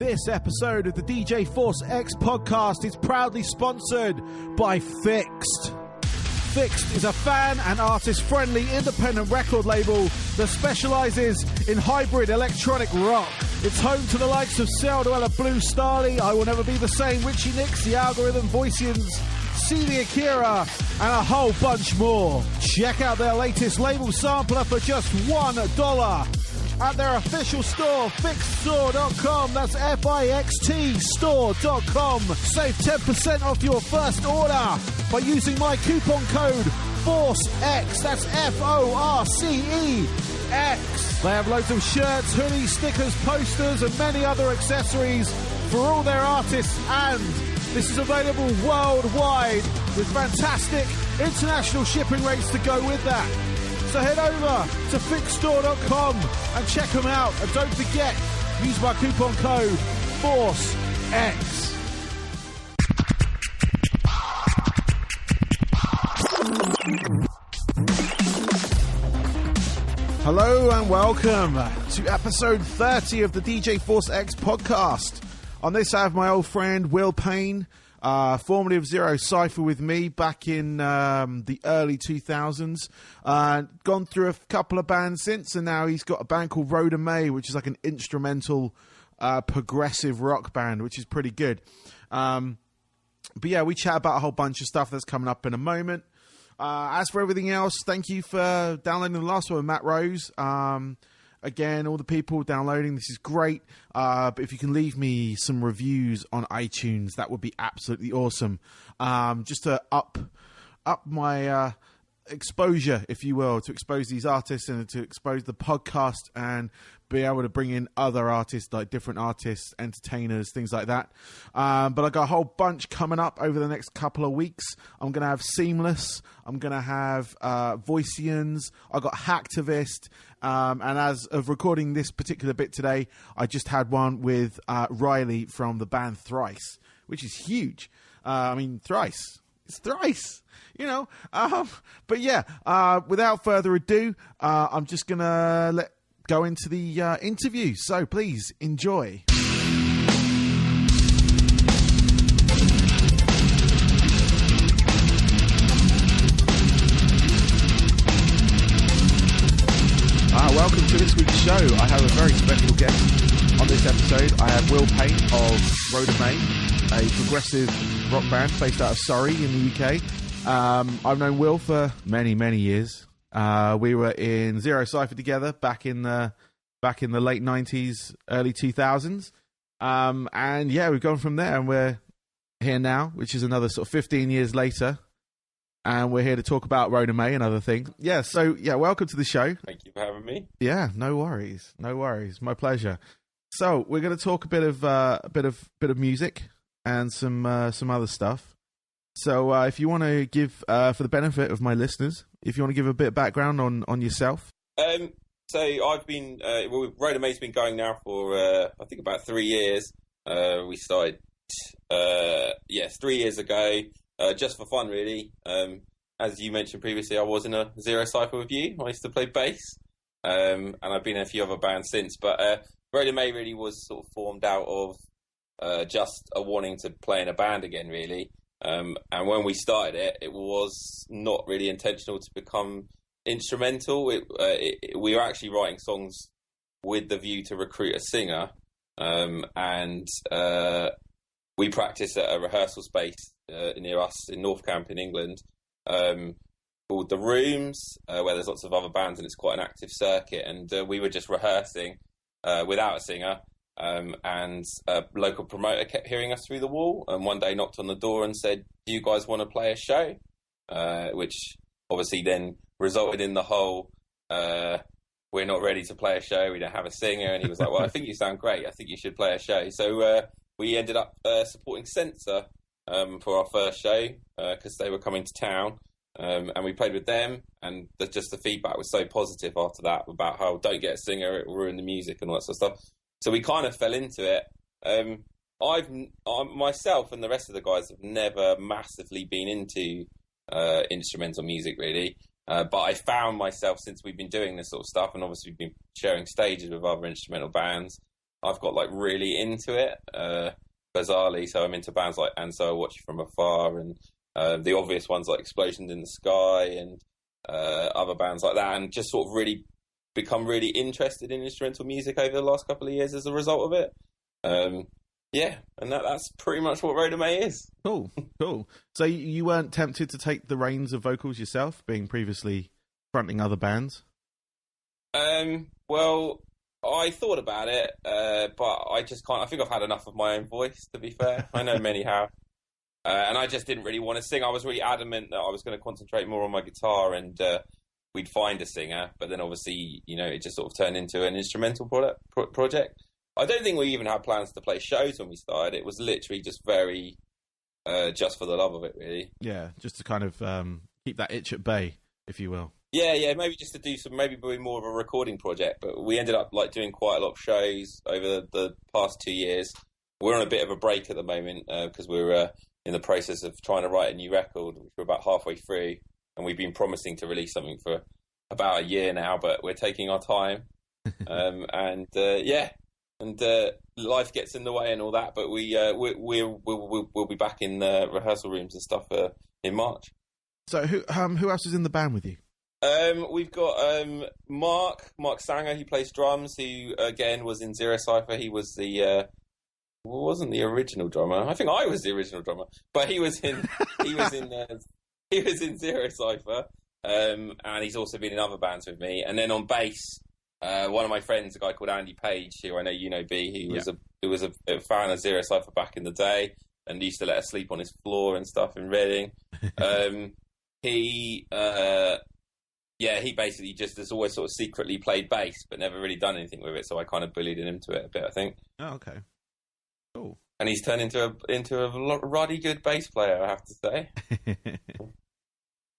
This episode of the DJ Force X podcast is proudly sponsored by Fixed. Fixed is a fan and artist-friendly independent record label that specialises in hybrid electronic rock. It's home to the likes of Celduella, Blue Starly, I Will Never Be the Same, Richie Nix, The Algorithm, Voicians, CD Akira, and a whole bunch more. Check out their latest label sampler for just $1 at their official store, fixedstore.com. That's F-I-X-T store.com. Save 10% off your first order by using my coupon code FORCEX. That's F-O-R-C-E-X. They have loads of shirts, hoodies, stickers, posters, and many other accessories for all their artists, and this is available worldwide with fantastic international shipping rates to go with that. So head over to fixedstore.com and check them out. And don't forget, use my coupon code FORCEX. Hello and welcome to episode 30 of the DJ Force X podcast. On this I have my old friend Will Payne, formerly of Zero Cypher with me back in the early 2000s. Gone through a couple of bands since, and now he's got a band called Rhoda May, which is like an instrumental progressive rock band, which is pretty good. But yeah, we chat about a whole bunch of stuff that's coming up in a moment. As for everything else, thank you for downloading the last one with Matt Rose. Again, all the people downloading, this is great. But if you can leave me some reviews on iTunes, that would be absolutely awesome. Just to up my exposure, if you will, to expose these artists and to expose the podcast and be able to bring in other artists, like different artists, entertainers, things like that. But I got a whole bunch coming up over the next couple of weeks. I'm going to have Seamless. I'm going to have Voicians. I got Hacktivist. And as of recording this particular bit today, I just had one with Riley from the band Thrice, which is huge. I mean, Thrice. It's Thrice, you know. But yeah, without further ado, I'm just going to go into the interview. So please enjoy. Welcome to this week's show. I have a very special guest on this episode. I have Will Payne of Rhoda May, a progressive rock band based out of Surrey in the UK. I've known Will for many, many years. We were in Zero Cypher together back in the late 90s, early 2000s. And yeah, we've gone from there, and we're here now, which is another sort of 15 years later. And we're here to talk about Rhoda May and other things. Yeah, so yeah, welcome to the show. Thank you for having me. Yeah, no worries, my pleasure. So we're going to talk a bit of music and some other stuff. So if you want to give, for the benefit of my listeners, if you want to give a bit of background on yourself. So I've been, Rhoda May's been going now for I think about 3 years. We started 3 years ago. Just for fun, really. As you mentioned previously, I was in a Zero Cypher with you. I used to play bass, and I've been in a few other bands since. But Rhoda May really was sort of formed out of just a wanting to play in a band again, really. And when we started it, it was not really intentional to become instrumental. We were actually writing songs with the view to recruit a singer, and we practiced at a rehearsal space near us in North Camp in England, called The Rooms, where there's lots of other bands and it's quite an active circuit. And we were just rehearsing without a singer, and a local promoter kept hearing us through the wall, and one day knocked on the door and said, "Do you guys want to play a show?" Which obviously then resulted in the whole, we're not ready to play a show, we don't have a singer. And he was like, "Well, I think you sound great, I think you should play a show." So we ended up supporting Censor for our first show, because they were coming to town, and we played with them, and the feedback was so positive after that about how don't get a singer, it will ruin the music and all that sort of stuff. So we kind of fell into it. Myself and the rest of the guys have never massively been into instrumental music, really. But I found myself, since we've been doing this sort of stuff, and obviously we've been sharing stages with other instrumental bands, I've got like really into it, bizarrely. So I'm into bands like And So I Watch You From Afar, and the obvious ones like Explosions in the Sky, and other bands like that, and just sort of really become really interested in instrumental music over the last couple of years as a result of it. Yeah, and that's pretty much what Rhoda May is. Cool. So you weren't tempted to take the reins of vocals yourself, being previously fronting other bands? Well, I thought about it, but I just can't. I think I've had enough of my own voice, to be fair. I know many have. And I just didn't really want to sing. I was really adamant that I was going to concentrate more on my guitar, and we'd find a singer. But then obviously, it just sort of turned into an instrumental project. I don't think we even had plans to play shows when we started. It was literally just very just for the love of it, really. Yeah, just to kind of keep that itch at bay, if you will. Yeah, maybe just to do maybe be more of a recording project. But we ended up like doing quite a lot of shows over the past 2 years. We're on a bit of a break at the moment because we're in the process of trying to write a new record, which we're about halfway through, and we've been promising to release something for about a year now, but we're taking our time. And life gets in the way and all that, but we'll be back in rehearsal rooms and stuff in March. So who else is in the band with you? We've got Mark Sanger, who plays drums, who again was in Zero Cypher. He was wasn't the original drummer. I think I was the original drummer, but he was in Zero Cypher. And he's also been in other bands with me. And then on bass, one of my friends, a guy called Andy Page, who I know you know, B, who was a fan of Zero Cypher back in the day and used to let us sleep on his floor and stuff in Reading. He basically just has always sort of secretly played bass but never really done anything with it, so I kind of bullied him into it a bit, I think. Oh, okay. Cool. And he's turned into a ruddy good bass player, I have to say.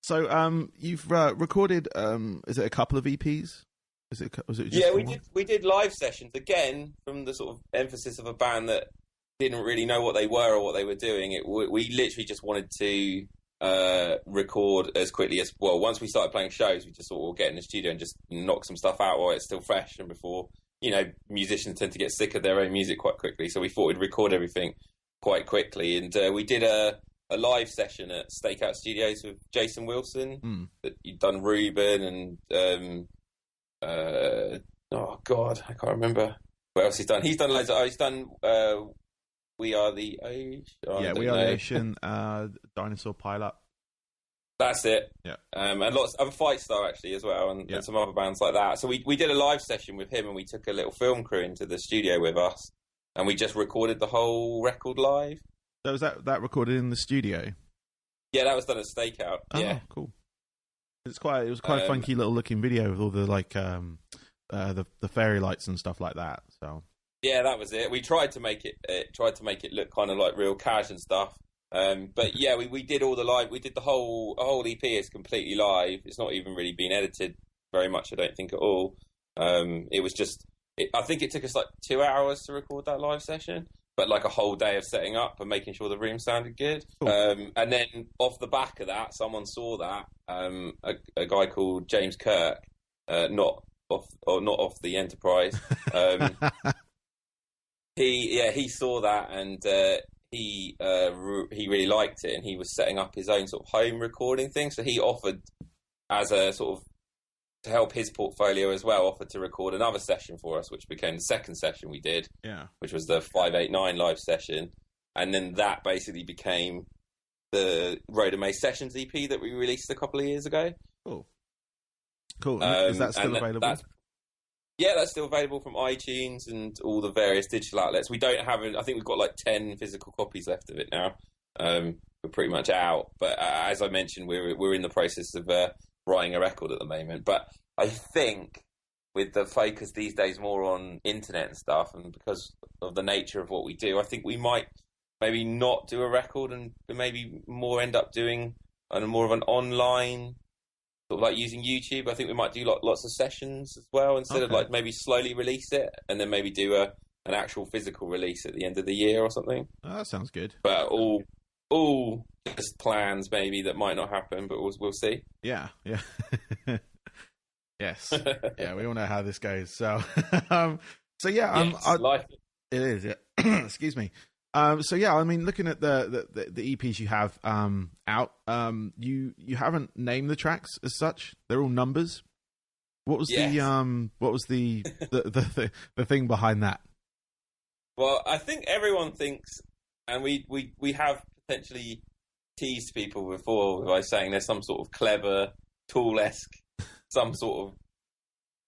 So you've recorded is it a couple of EPs? Was it just we did live sessions again, from the sort of emphasis of a band that didn't really know what they were or what they were doing. We literally just wanted to record as quickly as once we started playing shows, we just sort of get in the studio and just knock some stuff out while it's still fresh, and before musicians tend to get sick of their own music quite quickly, so we thought we'd record everything quite quickly. And we did a live session at Stakeout Studios with Jason Wilson, that you'd done Ruben and oh god, I can't remember what else he's done. He's done loads of he's done We Are the Ocean. We Are the Ocean, Dinosaur Pilot. That's it. Yeah. And lots of Fight Star actually as well, and some other bands like that. So we did a live session with him, and we took a little film crew into the studio with us, and we just recorded the whole record live. So was that recorded in the studio? Yeah, that was done at Stakeout. Oh, yeah, cool. It was quite a funky little looking video with all the the fairy lights and stuff like that. So yeah, that was it. We tried to make it look kind of like real cash and stuff. But yeah, we did all the live. We did the whole EP is completely live. It's not even really been edited very much, I don't think, at all. It was just. I think it took us like 2 hours to record that live session, but like a whole day of setting up and making sure the room sounded good. Cool. And then off the back of that, someone saw that a guy called James Kirk, not off the Enterprise. He saw that, and he really liked it, and he was setting up his own sort of home recording thing. So he offered, as a sort of to help his portfolio as well, offered to record another session for us, which became the second session we did. Yeah, which was the 589 live session, and then that basically became the Rhoda May Sessions EP that we released a couple of years ago. Cool. Is that still available? That's still available from iTunes and all the various digital outlets. We don't have I think we've got like 10 physical copies left of it now. We're pretty much out. But as I mentioned, we're in the process of writing a record at the moment. But I think with the focus these days more on internet and stuff, and because of the nature of what we do, I think we might maybe not do a record and maybe more end up doing more of an online, sort of like using YouTube. I think we might do lots of sessions as well, instead of like maybe slowly release it and then maybe do an actual physical release at the end of the year or something. Oh, that sounds good. But all just plans maybe that might not happen, but we'll see. Yeah. Yes. Yeah, we all know how this goes. So, So yeah, Yes, life. it is. Yeah. Excuse me. So yeah, I mean, looking at the EPs you have out, you haven't named the tracks as such. They're all numbers. What was Yes. the thing behind that? Well, I think everyone thinks, and we have potentially teased people before by saying there's some sort of clever, Tool-esque, some sort of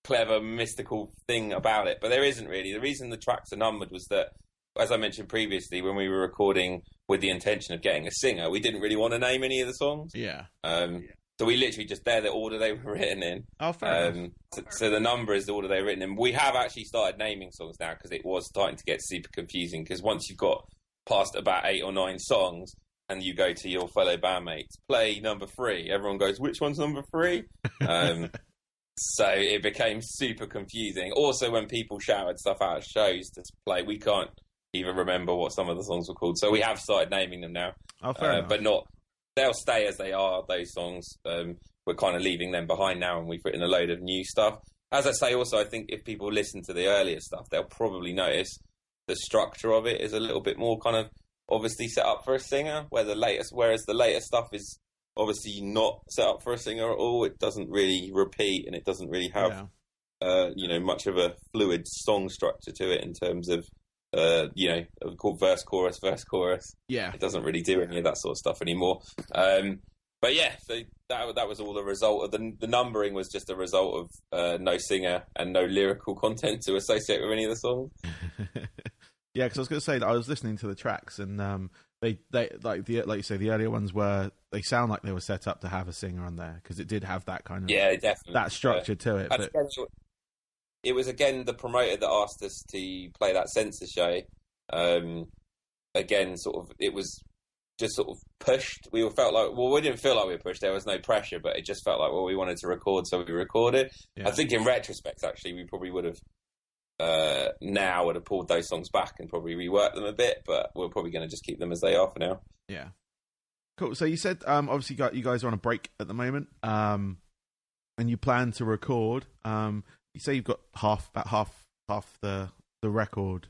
clever, mystical thing about it, but there isn't really. The reason the tracks are numbered was that, as I mentioned previously, when we were recording with the intention of getting a singer, we didn't really want to name any of the songs. Yeah. So we literally just, they're the order they were written in. Oh, fair enough. So the number is the order they were written in. We have actually started naming songs now because it was starting to get super confusing, because once you've got past about 8 or 9 songs and you go to your fellow bandmates, play number 3, everyone goes, which one's number 3? So it became super confusing. Also, when people shouted stuff out of shows to play, we can't even remember what some of the songs were called. So we have started naming them now. Oh, fair enough. But not, they'll stay as they are, those songs. We're kind of leaving them behind now, and we've written a load of new stuff. As I say, also, I think if people listen to the earlier stuff, they'll probably notice the structure of it is a little bit more kind of obviously set up for a singer, whereas the later stuff is obviously not set up for a singer at all. It doesn't really repeat, and it doesn't really have much of a fluid song structure to it in terms of called verse chorus. Yeah, it doesn't really do any of that sort of stuff anymore. But yeah, so that was all the result of the numbering was just a result of no singer and no lyrical content to associate with any of the songs. Yeah, because I was going to say that I was listening to the tracks, and they like you say, the earlier ones they sound like they were set up to have a singer on there, because it did have that kind of definitely that structure to it. But it was again the promoter that asked us to play that censor show. Again, sort of, it was just sort of pushed. We felt like, well, we didn't feel like we were pushed. There was no pressure, but it just felt like, well, we wanted to record, so we recorded. Yeah. I think in retrospect, actually, we probably would have pulled those songs back and probably reworked them a bit, but we're probably going to just keep them as they are for now. Yeah. Cool. So you said, obviously, you guys are on a break at the moment, and you plan to record. You say you've got about half the record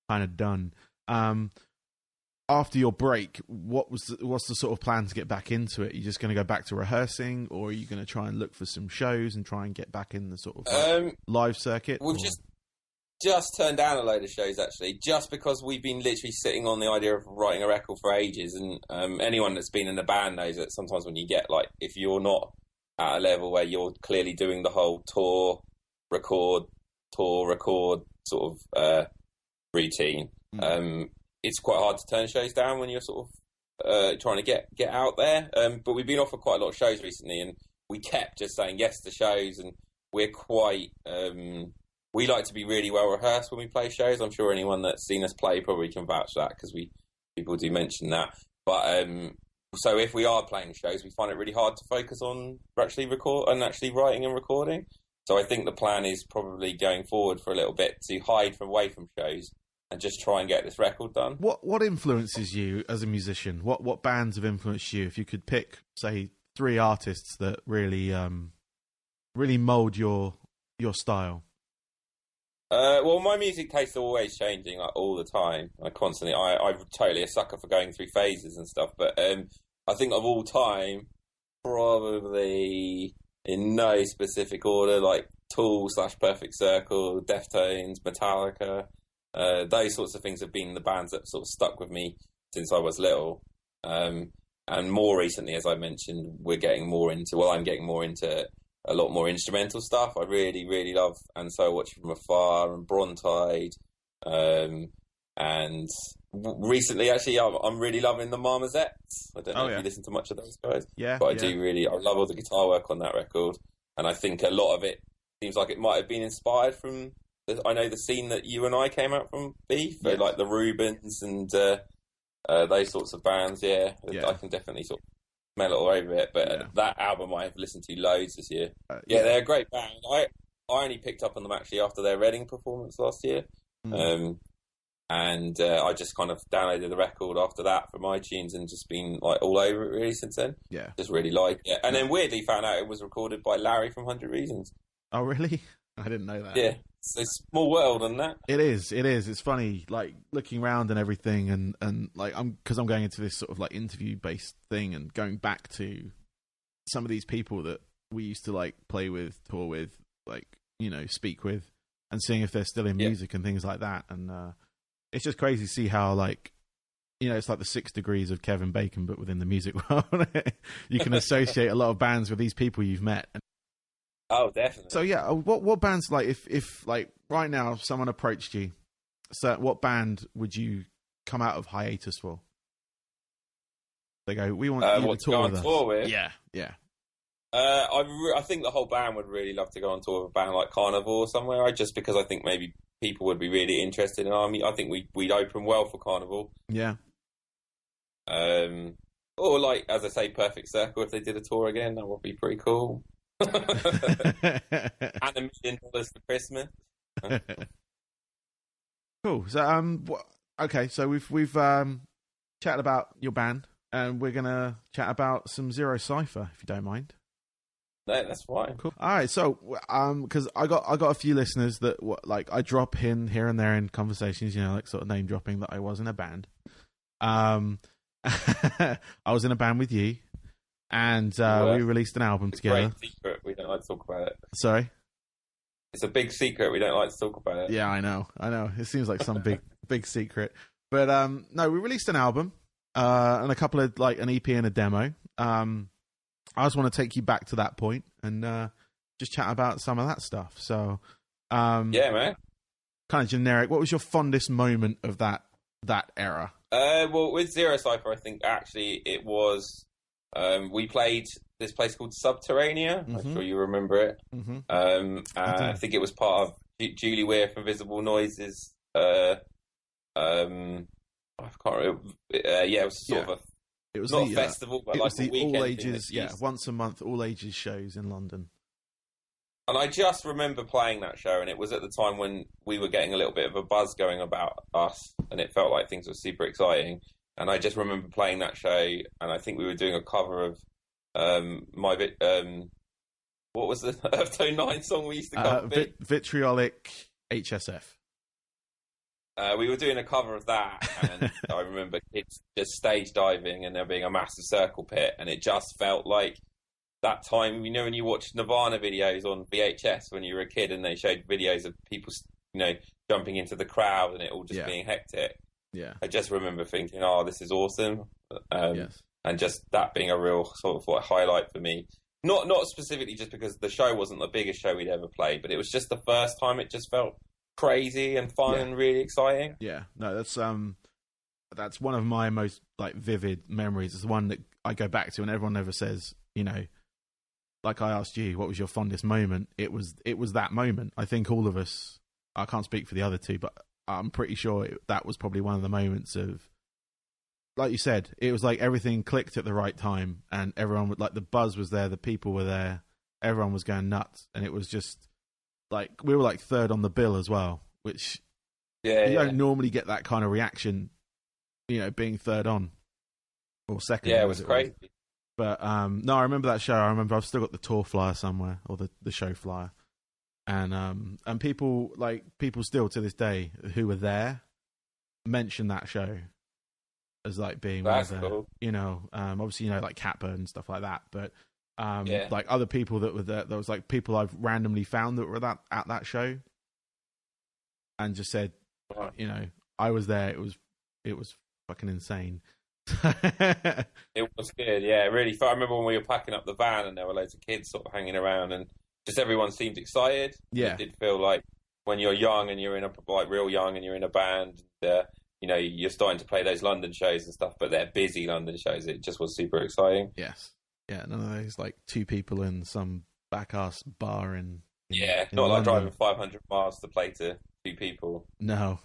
kind of done. After your break, what's the sort of plan to get back into it? Are you just going to go back to rehearsing, or are you going to try and look for some shows and try and get back in the sort of live circuit? We've just turned down a load of shows, actually, just because we've been literally sitting on the idea of writing a record for ages. And anyone that's been in a band knows that sometimes when you get, like, if you're not at a level where you're clearly doing the whole tour, record sort of routine, it's quite hard to turn shows down when you're sort of trying to get out there. But we've been offered quite a lot of shows recently, and we kept just saying yes to shows, and we're quite... we like to be really well rehearsed when we play shows. I'm sure anyone that's seen us play probably can vouch for that, because people do mention that. But so if we are playing shows, we find it really hard to focus on actually writing and recording. So I think the plan is probably going forward for a little bit to hide away from shows and just try and get this record done. What influences you as a musician? What bands have influenced you? If you could pick, say, 3 artists that really mould your style. Well, my music tastes are always changing, like, all the time. I'm totally a sucker for going through phases and stuff. But I think of all time, probably in no specific order, like Tool / Perfect Circle, Deftones, Metallica. Those sorts of things have been the bands that sort of stuck with me since I was little. And more recently, as I mentioned, I'm getting more into a lot more instrumental stuff. I really, really love And So I Watch You From Afar and Brontide. And recently, actually, I'm really loving the Marmosettes. I don't know if you listen to much of those guys. Yeah. But I love all the guitar work on that record. And I think a lot of it seems like it might have been inspired from, I know the scene that you and I came out from, Beef, like the Rubens and those sorts of bands. Yeah. I can definitely sort of smell it all over it. But that album I have listened to loads this year. They're a great band. I only picked up on them actually after their Reading performance last year. And I just kind of downloaded the record after that from iTunes and just been like all over it really since then. Yeah. Just really like it. And then weirdly found out it was recorded by Larry from 100 Reasons. Oh, really? I didn't know that. Yeah. It's a small world, isn't that? It is. It's funny, like looking around and everything, and like because I'm going into this sort of like interview based thing and going back to some of these people that we used to like play with, tour with, like speak with, and seeing if they're still in music and things like that. And it's just crazy to see how like it's like the 6 degrees of Kevin Bacon, but within the music world. You can associate a lot of bands with these people you've met. Oh, definitely. So yeah, what bands, like if like right now someone approached you, so what band would you come out of hiatus for? They go, we want you to tour with us. Tour with? Yeah. I think the whole band would really love to go on tour with a band like Carnival or somewhere. Just because I think maybe people would be really interested in Army. I think we'd open well for Carnival. Yeah. Or like, as I say, Perfect Circle, if they did a tour again, that would be pretty cool. And $1 million for Christmas. Cool. So okay, so we've chatted about your band, and we're gonna chat about some Zero Cipher, if you don't mind. No, that's fine. Cool. All right, so because I got a few listeners that like I drop in here and there in conversations, like sort of name dropping that I was in a band. I was in a band with you, and we released an album together. Great secret. We don't like to talk about it. Sorry? It's a big secret. We don't like to talk about it. Yeah, I know. It seems like some big secret. But no, we released an album and a couple of like an EP and a demo. I just want to take you back to that point and just chat about some of that stuff. So yeah, man. Kind of generic. What was your fondest moment of that era? Well, with Zero Cipher, I think actually it was we played this place called Subterranea. Mm-hmm. I'm sure you remember it. Mm-hmm. I think it was part of Julie Weir from Visible Noises. I can't remember. Yeah, it was sort of it was not a festival, but like a weekend all ages. Yeah, once a month, all ages shows in London. And I just remember playing that show, and it was at the time when we were getting a little bit of a buzz going about us, and it felt like things were super exciting. And I just remember playing that show, and I think we were doing a cover of what was the Earth Tone 9 song we used to cover? Vitriolic HSF. We were doing a cover of that, and I remember kids just stage diving and there being a massive circle pit, and it just felt like that time, when you watched Nirvana videos on VHS when you were a kid and they showed videos of people, jumping into the crowd and it all just being hectic. Yeah. I just remember thinking, oh, this is awesome. Yes. And just that being a real sort of like highlight for me. Not specifically just because the show wasn't the biggest show we'd ever played, but it was just the first time it just felt crazy and fun and really exciting. Yeah. No, that's one of my most like vivid memories. It's the one that I go back to and everyone never says, like I asked you, what was your fondest moment? It was that moment. I think all of us, I can't speak for the other two, but I'm pretty sure that was probably one of the moments of, like you said, it was like everything clicked at the right time and everyone would, like, the buzz was there, the people were there, everyone was going nuts, and it was just like, we were like third on the bill as well, which you don't normally get that kind of reaction, being third on or second. Yeah, it was crazy. But no, I remember that show. I remember I've still got the tour flyer somewhere, or the show flyer, and people still to this day who were there mention that show as like being that's one of the, cool. Obviously like Catbird and stuff like that, but like other people that were there, there was like people I've randomly found that were at that show, and just said, I was there. It was fucking insane. It was good, yeah, really fun. I remember when we were packing up the van and there were loads of kids sort of hanging around and just everyone seemed excited. Yeah, it did feel like when you're young and you're in real young and you're in a band, you're starting to play those London shows and stuff, but they're busy London shows. It just was super exciting. Yes, yeah, none of those like two people in some back ass bar in not like London. driving 500 miles to play to two people. No.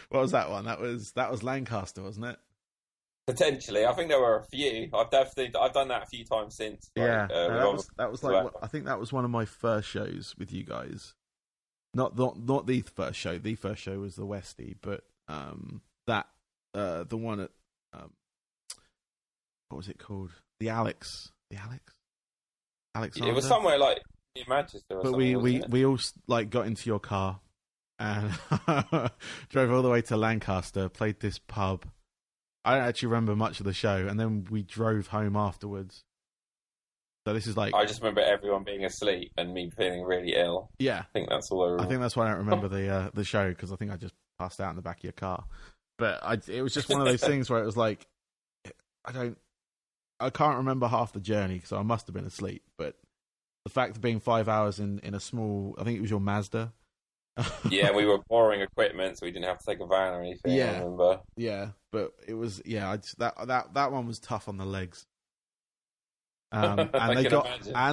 What was that one? That was Lancaster, wasn't it? Potentially, I think there were a few. I've done that a few times since. That was like I think that was one of my first shows with you guys. Not the first show. The first show was the Westie, but the one at what was it called? The Alex. It was somewhere like in Manchester or but something, we all like got into your car and drove all the way to Lancaster, played this pub. I don't actually remember much of the show, and then we drove home afterwards. So this is like... I just remember everyone being asleep and me feeling really ill. Yeah. I think that's all I remember. I think that's why I don't remember the show, because I think I just passed out in the back of your car. But it was just one of those things where it was like, I can't remember half the journey, so I must have been asleep. But the fact of being 5 hours in a small, I think it was your Mazda. Yeah, we were borrowing equipment, so we didn't have to take a van or anything. Yeah, I remember. Yeah, but it was that one was tough on the legs. And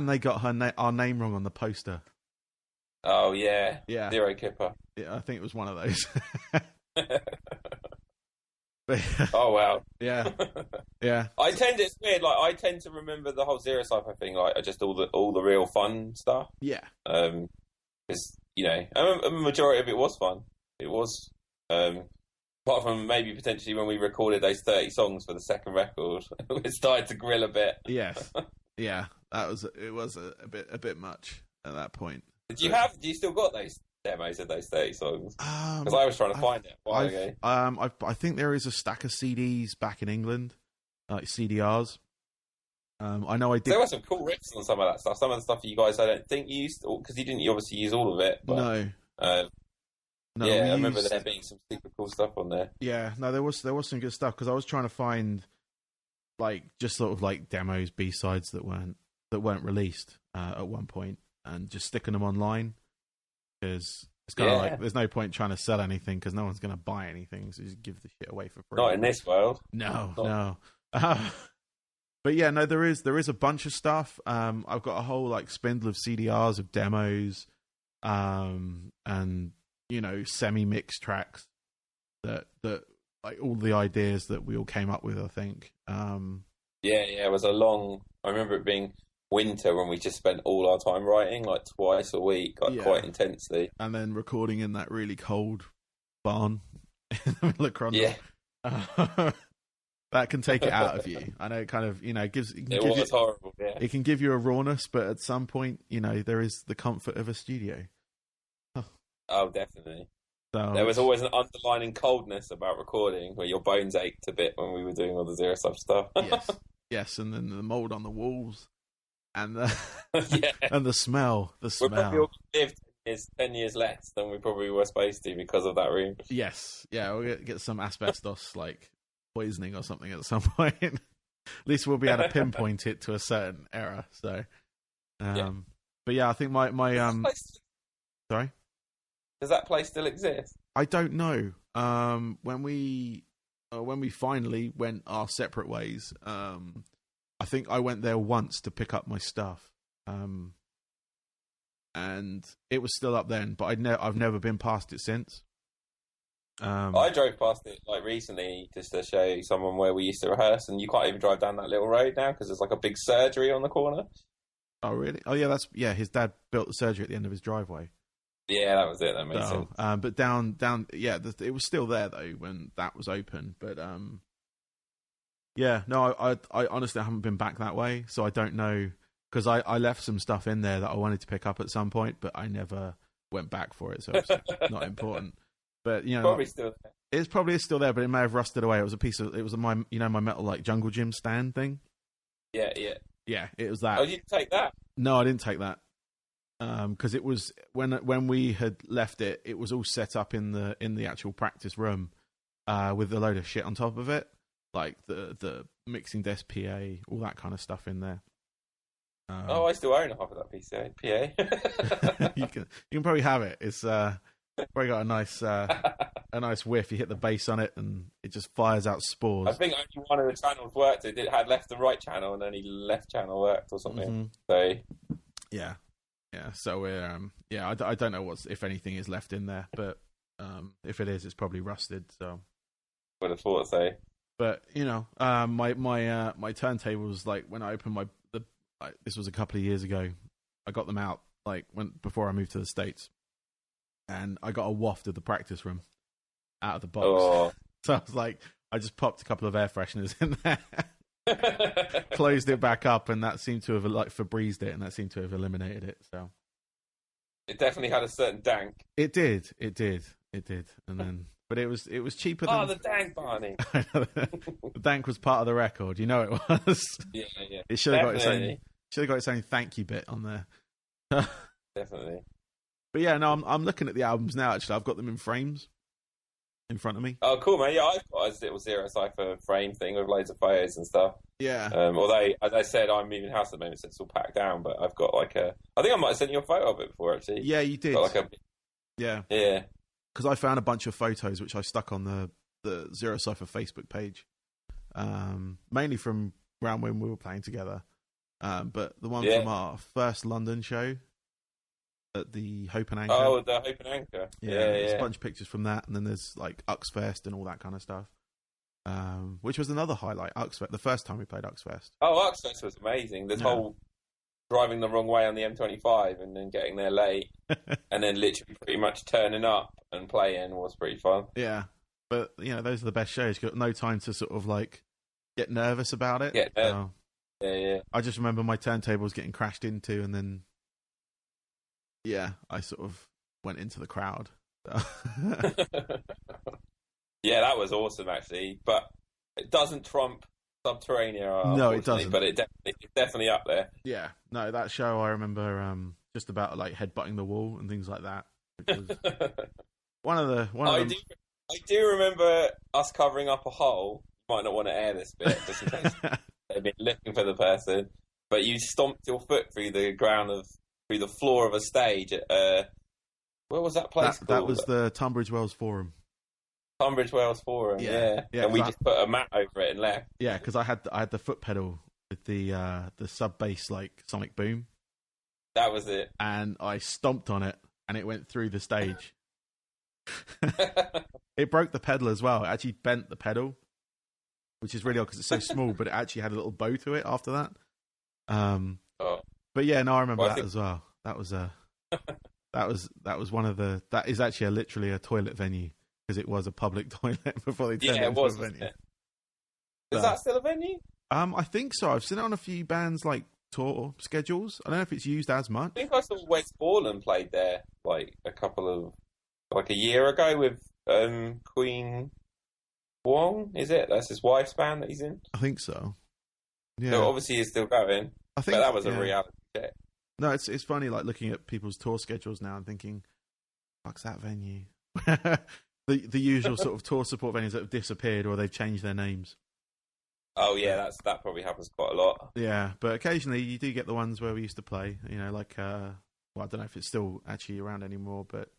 they got our name wrong on the poster. Oh yeah, yeah, Zero Kipper. Yeah, I think it was one of those. Oh wow. Yeah, yeah. It's weird. Like I tend to remember the whole Zero Cypher thing, like just all the real fun stuff. Yeah. Because a majority of it was fun. It was. Apart from maybe potentially when we recorded those 30 songs for the second record, it started to grill a bit. Yes, yeah, it was a bit much at that point. Do you still got those demos of those 30 songs? Because I was trying to find it a while ago. I think there is a stack of CDs back in England, like CDRs. I know I did. There were some cool riffs on some of that stuff. Some of the stuff you guys I don't think used, because you didn't obviously use all of it. But, no. No, yeah, I remember there being some super cool stuff on there. Yeah, no, there was some good stuff, because I was trying to find like just sort of like demos, B-sides that weren't released at one point, and just sticking them online, because it's kind of like there's no point trying to sell anything because no one's going to buy anything, so just give the shit away for free. Not in this world. No. But yeah, no, there is a bunch of stuff. I've got a whole like spindle of CDRs of demos, and semi-mixed tracks that like all the ideas that we all came up with, I think. It was I remember it being winter when we just spent all our time writing, like twice a week, quite intensely. And then recording in that really cold barn in the middle of Crondall. Yeah. That can take it out of you. I know it kind of, was horrible, yeah. It can give you a rawness, but at some point, there is the comfort of a studio. Oh, definitely. So, there was always an underlining coldness about recording where your bones ached a bit when we were doing all the Zero Sub stuff. Yes, and then the mold on the walls and the and the smell. We probably all lived 10 years less than we probably were supposed to because of that room. Yes, yeah, we'll get some asbestos like poisoning or something at some point. At least we'll be able to pinpoint it to a certain era. So, but yeah, I think my sorry. Does that place still exist? I don't know. When we finally went our separate ways, I think I went there once to pick up my stuff, and it was still up then. But I've never been past it since. I drove past it like recently just to show someone where we used to rehearse, and you can't even drive down that little road now because there's like a big surgery on the corner. Oh really? Oh yeah, his dad built the surgery at the end of his driveway. Yeah, that was it. That makes sense. But down, it was still there though when that was open. But I honestly haven't been back that way, so I don't know, because I left some stuff in there that I wanted to pick up at some point, but I never went back for it, so it's not important. But probably still there. It's probably still there, but it may have rusted away. It was my metal like jungle gym stand thing. Yeah. Yeah, it was that. Oh, you didn't take that? No, I didn't take that. Because it was when we had left it, it was all set up in the actual practice room, with a load of shit on top of it, like the mixing desk, PA, all that kind of stuff in there. I still own half of that PA. You can probably have it. It's probably got a nice whiff. You hit the bass on it, and it just fires out spores. I think only one of the channels worked. It had left and right channel, and only left channel worked or something. Mm-hmm. So yeah. So we're I don't know if anything is left in there, but if it is, it's probably rusted. So would have thought so. But my turntables, like when I opened this was a couple of years ago. I got them out before I moved to the States, and I got a waft of the practice room out of the box. Oh. So I was like, I just popped a couple of air fresheners in there. closed it back up, and that seemed to have like Febrezed it, and that seemed to have eliminated it. So it definitely had a certain dank. it did, and then but it was cheaper than the dank Barney. the dank was part of the record. You know it was. Yeah. It should have got its own thank you bit on there. Definitely. But yeah, no, I'm looking at the albums now. Actually, I've got them in frames in front of me. Oh, cool, man. Yeah, I've got a little Zero Cipher frame thing with loads of photos and stuff. Yeah. Although, as I said, I'm moving house at the moment, so it's all packed down. But I've got I think I might have sent you a photo of it before, actually. Yeah, you did. Yeah. Because I found a bunch of photos which I stuck on the Zero Cipher Facebook page, mainly from around when we were playing together. But the one from our first London show at the Hope and Anchor. Oh, the Hope and Anchor. Yeah. There's a bunch of pictures from that, and then there's like Uxfest and all that kind of stuff. Which was another highlight, Uxfest, the first time we played Uxfest. Oh, Uxfest was amazing. This whole driving the wrong way on the M25 and then getting there late and then literally pretty much turning up and playing was pretty fun. Yeah. But, those are the best shows. You've got no time to sort of like get nervous about it. Yeah. I just remember my turntables getting crashed into, and then, I sort of went into the crowd. Yeah, that was awesome, actually. But it doesn't trump Subterranea. No, it doesn't. But it's definitely up there. Yeah. No, that show I remember just about like headbutting the wall and things like that. Which was I do remember us covering up a hole. You might not want to air this bit, just in case they've been looking for the person. But you stomped your foot through the floor of a stage at where was that place called? That was the Tunbridge Wells Forum. Tunbridge Wells Forum, yeah. And we just put a mat over it and left. Yeah, because I had the foot pedal with the sub bass like sonic boom. That was it. And I stomped on it, and it went through the stage. It broke the pedal as well. It actually bent the pedal, which is really odd because it's so small, but it actually had a little bow to it after that. But yeah, no, I remember that as well. That was that was one of the. That is actually literally a toilet venue. Because it was a public toilet before they turned it into a venue. Is that still a venue? I think so. I've seen it on a few bands like tour schedules. I don't know if it's used as much. I think I saw Wes Borland played there like a year ago with Queen Wong. Is it? That's his wife's band that he's in. I think so. Yeah. So obviously he's still going. I think that was a reality check. No, it's funny like looking at people's tour schedules now and thinking, "Fuck's that venue." The usual sort of tour support venues that have disappeared or they've changed their names. Oh yeah, that probably happens quite a lot. Yeah, but occasionally you do get the ones where we used to play. Like I don't know if it's still actually around anymore, but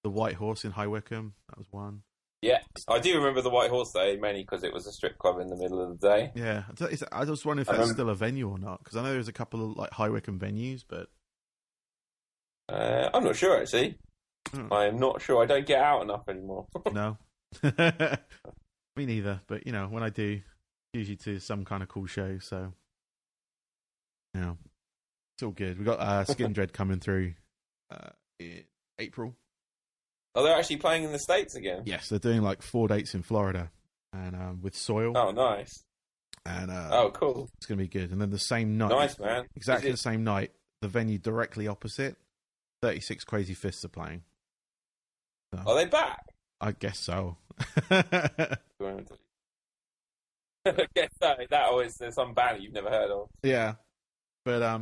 the White Horse in High Wycombe, that was one. Yeah, I do remember the White Horse though, mainly because it was a strip club in the middle of the day. Yeah, I just wonder if that's still a venue or not, because I know there's a couple of like High Wycombe venues, but I'm not sure actually. I am not sure. I don't get out enough anymore. No. Me neither. But, when I do, usually to some kind of cool show. So, it's all good. We've got Skin Dread coming through in April. Oh, they're actually playing in the States again? Yes, they're doing like 4 dates in Florida and with Soil. Oh, nice. And cool. It's going to be good. And then the same night. Nice, man. Exactly the same night, the venue directly opposite, 36 Crazy Fists are playing. So, are they back? I guess so. I guess so. That always there's some band you've never heard of. Yeah, but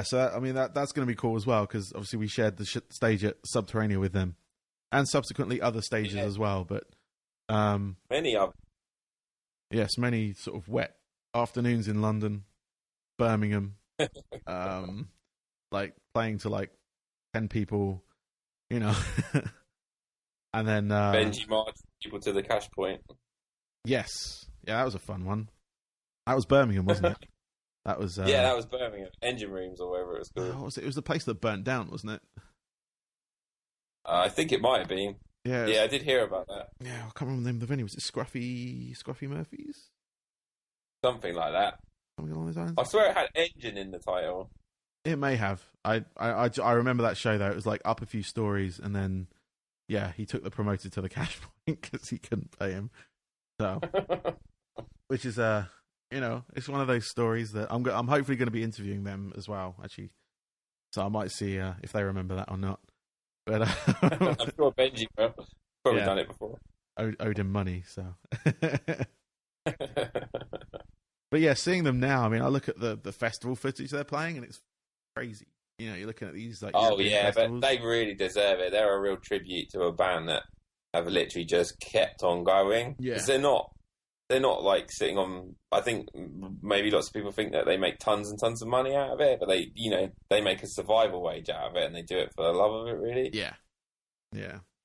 So I mean that's going to be cool as well because obviously we shared the stage at Subterranea with them, and subsequently other stages as well. But many of yes, many sort of wet afternoons in London, Birmingham, like playing to like 10 people. And then Benji marched people to the cash point. Yes, yeah, that was a fun one. That was Birmingham, wasn't it? That was that was Birmingham. Engine Rooms or whatever it was called. What was it? It was the place that burnt down, wasn't it? I think it might have been. Yeah, I did hear about that. Yeah, I can't remember the name of the venue. Was it Scruffy Murphy's? Something like that. Something along those lines. I swear it had engine in the title. It may have. I remember that show though. It was like up a few stories, and then he took the promoter to the cash point because he couldn't pay him. So, which is it's one of those stories that I'm hopefully going to be interviewing them as well, actually. So I might see if they remember that or not. But I'm sure Benji will. Probably done it before. Owed him money, so. But yeah, seeing them now, I mean, I look at the festival footage they're playing, and it's crazy. You're looking at these like. Oh yeah, festivals. but they really deserve it. They're a real tribute to a band that have literally just kept on going. Yeah, 'cause they're not like sitting on. I think maybe lots of people think that they make tons and tons of money out of it, but they make a survival wage out of it, and they do it for the love of it, really. Yeah.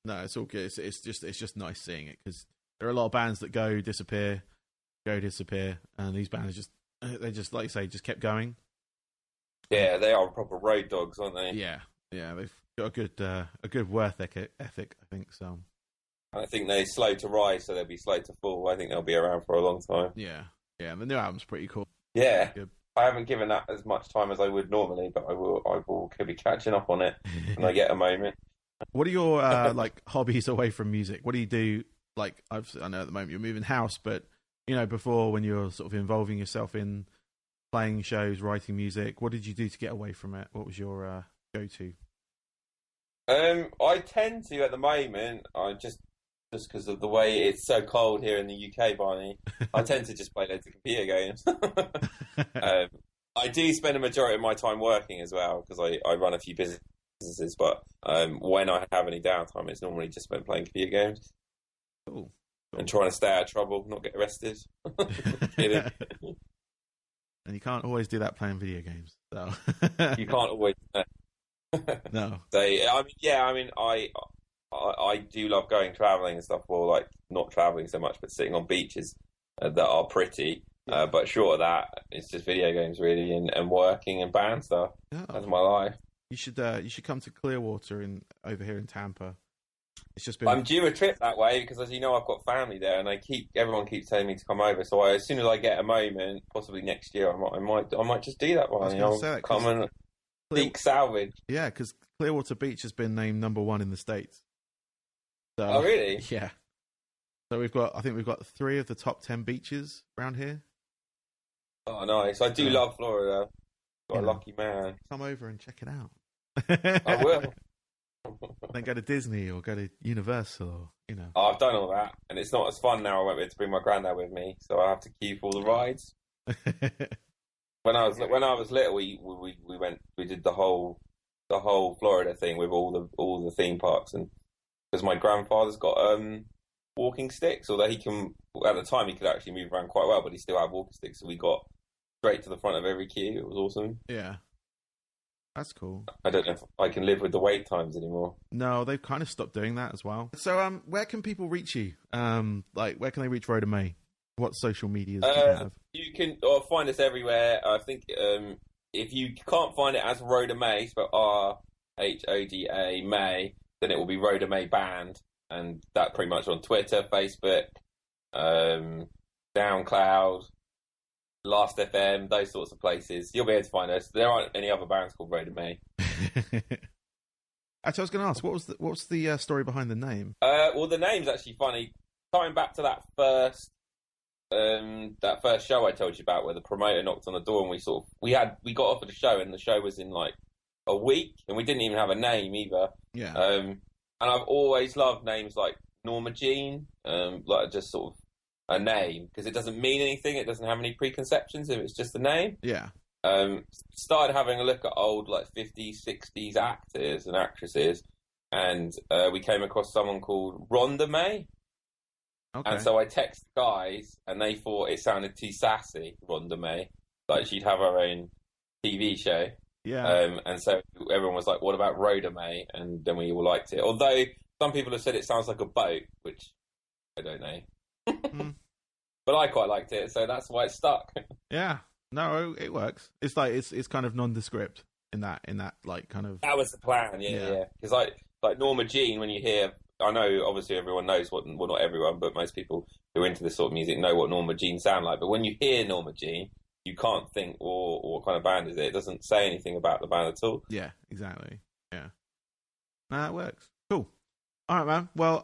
No, it's all good. It's just nice seeing it, because there are a lot of bands that go disappear, and these bands they just like you say, just kept going. Yeah, they are proper road dogs, aren't they? Yeah, they've got a good work ethic, I think. So I think they're slow to rise, so they'll be slow to fall. I think they'll be around for a long time. Yeah, and the new album's pretty cool. Yeah, good. I haven't given that as much time as I would normally, but I will be catching up on it when I get a moment. What are your like hobbies away from music? What do you do? Like I know at the moment you're moving house, but before, when you're sort of involving yourself in playing shows, writing music, what did you do to get away from it? What was your go-to? I tend to at the moment. I just because of the way it's so cold here in the UK, Barney. I tend to just play loads of computer games. I do spend a majority of my time working as well, because I run a few businesses. But when I have any downtime, it's normally just spent playing computer games. Cool. And trying to stay out of trouble, not get arrested. And you can't always do that playing video games. So you can't always. No. So I do love going travelling and stuff. Well, like not travelling so much, but sitting on beaches that are pretty. But short of that, it's just video games really, and working and band stuff. Oh. That's my life. You should come to Clearwater over here in Tampa. It's just I'm due a trip that way because, as you know, I've got family there, and everyone keeps telling me to come over. So as soon as I get a moment, possibly next year, I might just do that one. Come and seek salvage. Yeah, because Clearwater Beach has been named number 1 in the States. So, oh really? Yeah. So I think we've got 3 of the top 10 beaches around here. Oh, nice! I do love Florida. Got a lucky man. Come over and check it out. I will. Then go to Disney or go to Universal, Oh, I've done all that, and it's not as fun now. I won't be able to bring my granddad with me, so I have to queue for all the rides. When I was little, we did the whole Florida thing with all the theme parks, and because my grandfather's got walking sticks, although at the time he could actually move around quite well, but he still had walking sticks, so we got straight to the front of every queue. It was awesome. Yeah. That's cool. I don't know if I can live with the wait times anymore. No, they've kind of stopped doing that as well. So, where can people reach you? Where can they reach Rhoda May? What social medias do you have? You can find us everywhere. I think if you can't find it as Rhoda May, spelled RHODA May, then it will be Rhoda May Band, and that pretty much on Twitter, Facebook, SoundCloud, Last FM, those sorts of places. You'll be able to find us. There aren't any other bands called Rhoda May. Actually, I was going to ask, what's the story behind the name? Well, the name's actually funny. Coming back to that first show I told you about, where the promoter knocked on the door, and we got offered a show, and the show was in like a week, and we didn't even have a name either. Yeah. And I've always loved names like Norma Jean, like just sort of a name, because it doesn't mean anything. It doesn't have any preconceptions if it's just a name. Yeah. Started having a look at old like 50s, 60s actors and actresses, and we came across someone called Rhoda May. Okay. And so I texted the guys, and they thought it sounded too sassy, Rhoda May, like she'd have her own TV show. Yeah. And so everyone was like, "What about Rhoda May?" And then we all liked it. Although some people have said it sounds like a boat, which I don't know. But I quite liked it, so that's why it stuck. Yeah, no, it works. It's like it's kind of nondescript in that like kind of. That was the plan, yeah. Because like Norma Jean, when you hear, I know obviously everyone knows well, not everyone, but most people who are into this sort of music know what Norma Jean sound like. But when you hear Norma Jean, you can't think, what kind of band is it? It doesn't say anything about the band at all. Yeah, exactly. Yeah, no, it works. Cool. All right, man. Well,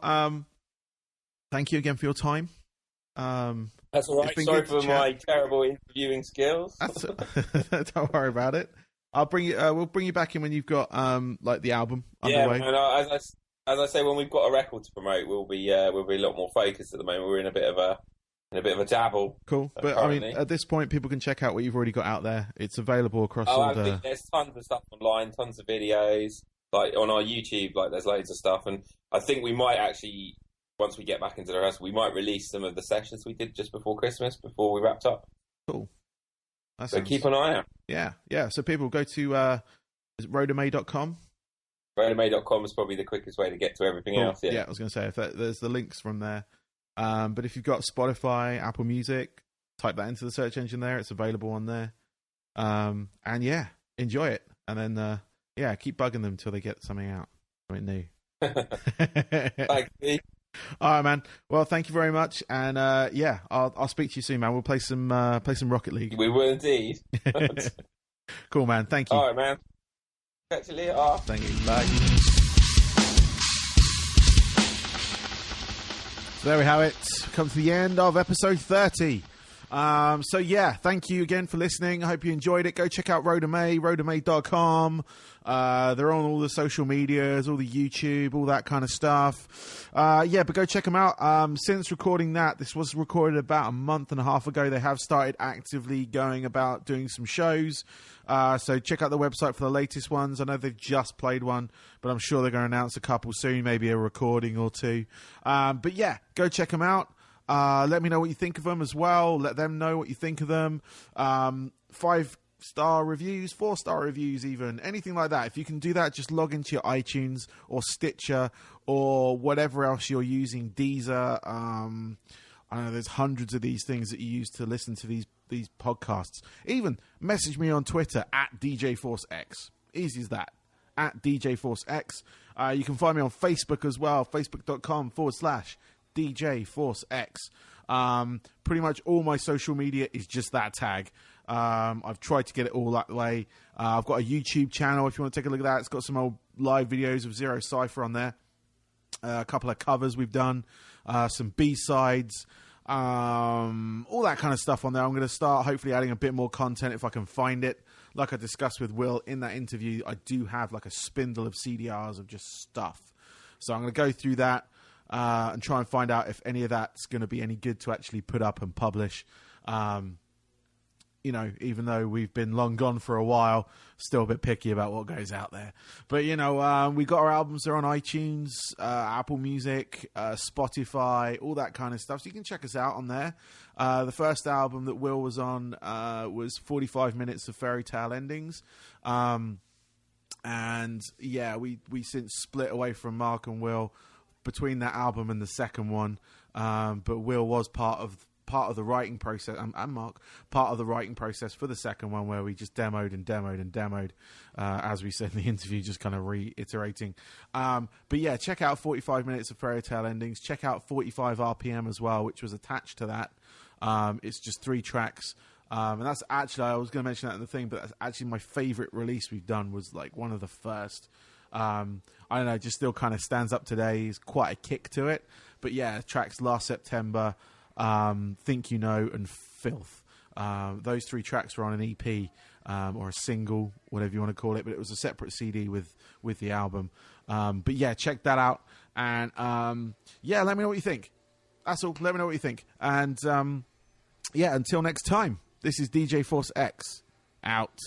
thank you again for your time. That's all right. Sorry for my terrible interviewing skills. Don't worry about it. I'll bring you. We'll bring you back in when you've got like the album underway. Yeah, as I say, when we've got a record to promote, we'll be a lot more focused at the moment. We're in a bit of a dabble. Cool, but currently. I mean, at this point, people can check out what you've already got out there. It's available across all the. There's tons of stuff online, tons of videos. Like on our YouTube, like there's loads of stuff, and I think we might actually, once we get back into the rehearsal, we might release some of the sessions we did just before Christmas, before we wrapped up. Cool. So keep an eye out. Yeah. So people go to rhodamay.com. Rhodamay.com is probably the quickest way to get to everything else. Yeah, I was going to say there's the links from there. But if you've got Spotify, Apple Music, type that into the search engine there. It's available on there. And yeah, enjoy it. And then keep bugging them until they get something out, something new. Thanks, Steve. All right, man. Well, thank you very much, and I'll speak to you soon, man. We'll play some Rocket League. We will indeed. Cool, man. Thank you. All right, man. Catch you later. Thank you. Bye. So there we have it. Come to the end of episode 30. Thank you again for listening. I hope you enjoyed it. Go check out Rhoda May, rhodamay.com. They're on all the social medias, all the YouTube, all that kind of stuff. But go check them out. Since recording that, this was recorded about a month and a half ago, they have started actively going about doing some shows. So check out the website for the latest ones. I know they've just played one, but I'm sure they're going to announce a couple soon, maybe a recording or two. Go check them out. Let me know what you think of them as well. Let them know what you think of them. 5-star reviews, 4-star reviews even, anything like that. If you can do that, just log into your iTunes or Stitcher or whatever else you're using, Deezer. I know there's hundreds of these things that you use to listen to these podcasts. Even message me on Twitter at DJForceX. Easy as that. At DJForceX. You can find me on Facebook as well. Facebook.com/DJForceX. Pretty much all my social media is just that tag. I've tried to get it all that way. I've got a YouTube channel if you want to take a look at that. It's got some old live videos of Zero Cypher on there. A couple of covers we've done. Some B-sides. All that kind of stuff on there. I'm going to start hopefully adding a bit more content if I can find it. Like I discussed with Will in that interview, I do have like a spindle of CDRs of just stuff. So I'm going to go through that. And try and find out if any of that's going to be any good to actually put up and publish. Even though we've been long gone for a while, still a bit picky about what goes out there. But, we got our albums there on iTunes, Apple Music, Spotify, all that kind of stuff. So you can check us out on there. The first album that Will was on was 45 Minutes of Fairy Tale Endings. We since split away from Mark and Will between that album and the second one, but Will was part of the writing process, and Mark, part of the writing process for the second one, where we just demoed, as we said in the interview, just kind of reiterating. Check out 45 Minutes of Fairy Tale Endings. Check out 45 RPM as well, which was attached to that. It's just 3 tracks. And that's actually, I was going to mention that in the thing, but that's actually my favorite release we've done, was like one of the first. I don't know, just still kind of stands up today. It's quite a kick to it. But yeah, tracks Last September, Think You Know, and Filth. Those 3 tracks were on an EP or a single, whatever you want to call it. But it was a separate CD with the album. Check that out. And let me know what you think. That's all. Let me know what you think. And until next time, this is DJ Force X out.